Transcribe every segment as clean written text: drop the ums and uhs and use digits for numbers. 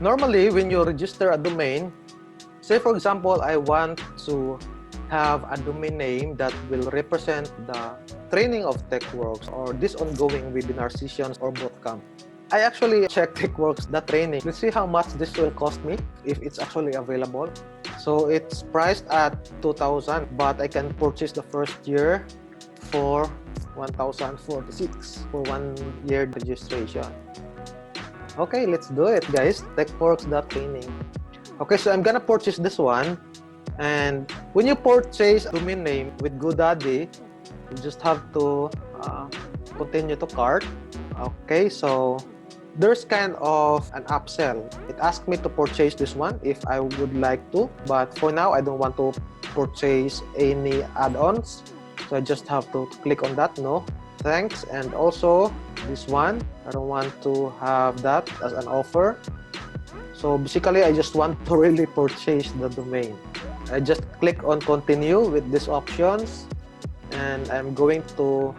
Normally, when you register a domain, say for example, I want to have a domain name that will represent the training of TechWorks or this ongoing webinar sessions or bootcamp. I actually check TechWorks, the training. Let's see how much this will cost me if it's actually available. So it's priced at 2,000, but I can purchase the first year for 1,046 for 1 year registration. Okay, let's do it, guys. TechWorks.training. Okay, so I'm gonna purchase this one. And when you purchase a domain name with GoDaddy, you just have to continue to cart. Okay, so there's kind of an upsell. It asked me to purchase this one if I would like to, but for now I don't want to purchase any add-ons, so I just have to click on that. No thanks. And also this one, I don't want to have that as an offer. So basically I just want to really purchase the domain. I just click on continue with these options, and I'm going to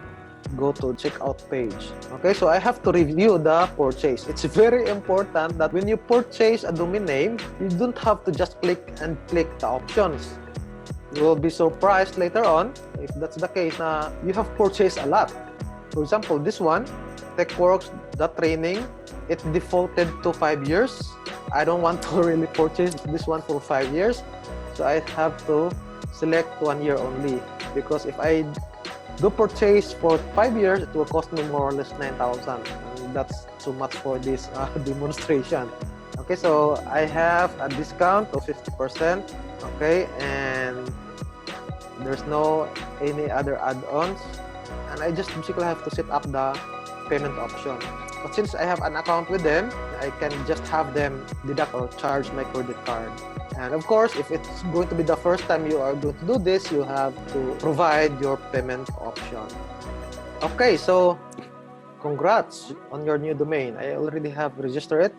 go to checkout page. Okay, so I have to review the purchase. It's very important that when you purchase a domain name, you don't have to just click the options. You will be surprised later on if that's the case na you have purchased a lot. For example, this one, TechWorks.training, it defaulted to 5 years. I don't want to really purchase this one for 5 years. So I have to select 1 year only, because if I do purchase for 5 years, it will cost me more or less 9,000. And that's too much for this demonstration. Okay, so I have a discount of 50%. Okay, and there's no any other add-ons. And I just basically have to set up the payment option. But since I have an account with them, I can just have them deduct or charge my credit card. And of course, if it's going to be the first time you are going to do this, you have to provide your payment option. Okay, so congrats on your new domain. I already have registered it.